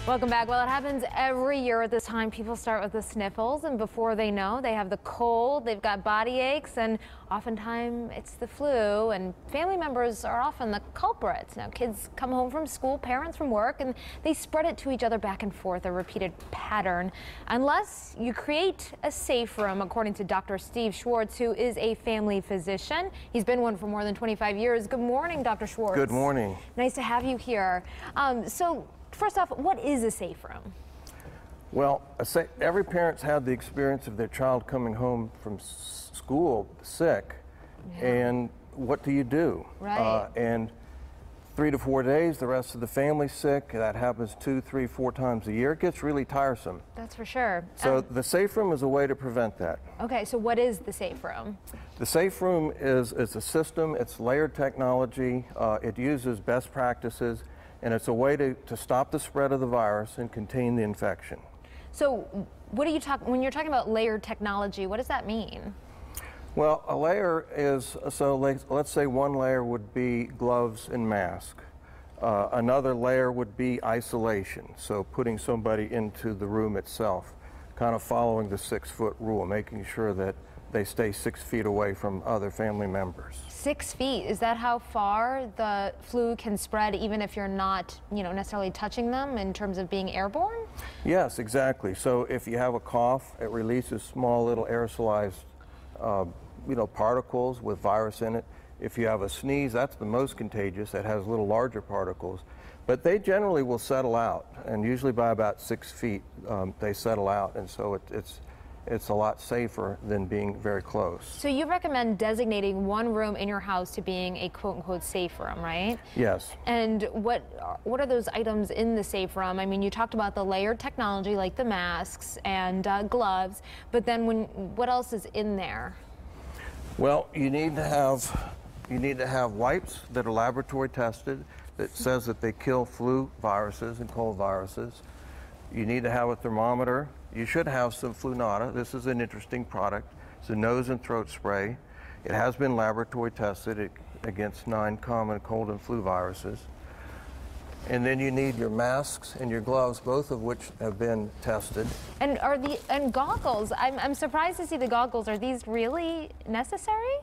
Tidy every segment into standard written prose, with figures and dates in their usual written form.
Welcome back. Well, it happens every year at this time. People start with the sniffles, and before they know, they have the cold, they've got body aches, and oftentimes it's the flu, and family members are often the culprits. Now, kids come home from school, parents from work, and they spread it to each other back and forth, a repeated pattern. Unless you create a safe room, according to Dr. Steve Schwartz, who is a family physician. He's been one for more than 25 years. Good morning, Dr. Schwartz. Good morning. Nice to have you here. First off, what is a safe room? Well, every parent's had the experience of their child coming home from school sick, and what do you do? Right. And 3 to 4 days, the rest of the family's sick. That happens 2, 3, 4 times a year. It gets really tiresome. That's for sure. So the safe room is a way to prevent that. Okay, so what is the safe room? The safe room is a system. It's layered technology. It uses best practices. And it's a way to stop the spread of the virus and contain the infection. So what are you when you're talking about layered technology, what does that mean? Well, a layer is, let's say one layer would be gloves and mask. Another layer would be isolation, so putting somebody into the room itself, kind of following the 6-foot rule, making sure that they stay 6 feet away from other family members. 6 feet, is that how far the flu can spread even if you're not, necessarily touching them in terms of being airborne? Yes, exactly. So if you have a cough, it releases small little aerosolized, particles with virus in it. If you have a sneeze, that's the most contagious. It has little larger particles. But they generally will settle out, and usually by about 6 feet they settle out, and so it's a lot safer than being very close. So you recommend designating one room in your house to being a quote-unquote safe room, right? Yes. And what are those items in the safe room? I mean, you talked about the layered technology like the masks and gloves, but then what else is in there? Well, you need to have wipes that are laboratory tested that says that they kill flu viruses and cold viruses. You need to have a thermometer. You should have some Flunata. This is an interesting product. It's a nose and throat spray. It has been laboratory tested against 9 common cold and flu viruses. And then you need your masks and your gloves, both of which have been tested. And goggles. I'm surprised to see the goggles. Are these really necessary?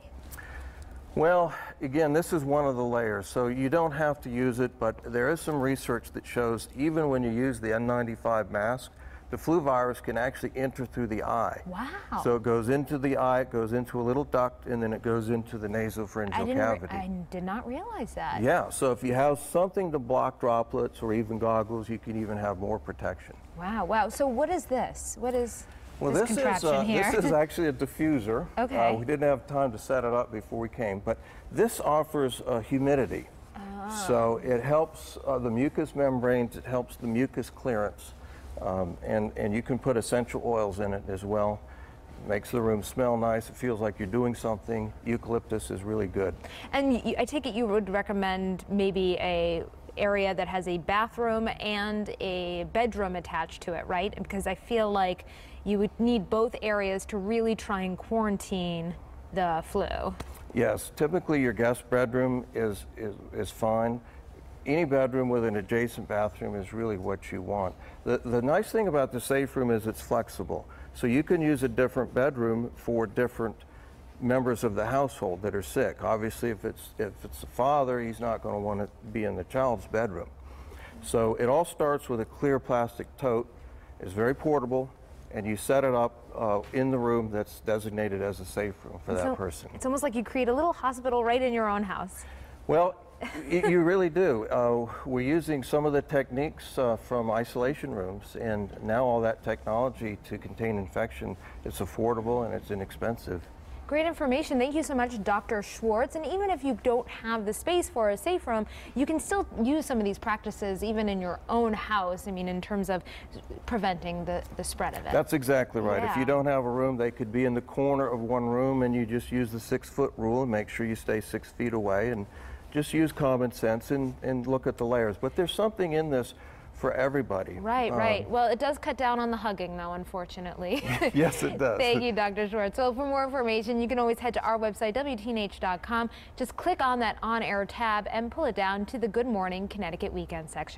Well, again, this is one of the layers, so you don't have to use it, but there is some research that shows even when you use the N95 mask, the flu virus can actually enter through the eye. Wow. So it goes into the eye, it goes into a little duct, and then it goes into the nasopharyngeal cavity. I did not realize that. Yeah, so if you have something to block droplets or even goggles, you can even have more protection. Wow, wow. So what is this? What is this contraption here? This is actually a diffuser. Okay. We didn't have time to set it up before we came, but this offers humidity. Oh. So it helps the mucous membranes, it helps the mucus clearance, and you can put essential oils in it as well. Makes the room smell nice. It feels like you're doing something. Eucalyptus is really good. And I take it you would recommend maybe a area that has a bathroom and a bedroom attached to it, right? Because I feel like you would need both areas to really try and quarantine the flu. Yes, typically your guest bedroom is fine. Any bedroom with an adjacent bathroom is really what you want. The nice thing about the safe room is it's flexible. So you can use a different bedroom for different members of the household that are sick. Obviously, if it's the father, he's not going to want to be in the child's bedroom. So it all starts with a clear plastic tote. It's very portable, and you set it up in the room that's designated as a safe room for that person. It's almost like you create a little hospital right in your own house. Well, you really do. We're using some of the techniques from isolation rooms, and now all that technology to contain infection is affordable and it's inexpensive. Great information. Thank you so much, Dr. Schwartz. And even if you don't have the space for a safe room, you can still use some of these practices even in your own house, I mean, in terms of preventing the spread of it. That's exactly right. Yeah. If you don't have a room, they could be in the corner of one room, and you just use the 6-foot rule and make sure you stay 6 feet away, and just use common sense and look at the layers. But there's something in this for everybody. Right, right. Well, it does cut down on the hugging, though, unfortunately. Yes, it does. Thank you, Dr. Schwartz. So for more information, you can always head to our website, WTNH.com. Just click on that on-air tab and pull it down to the Good Morning Connecticut Weekend section.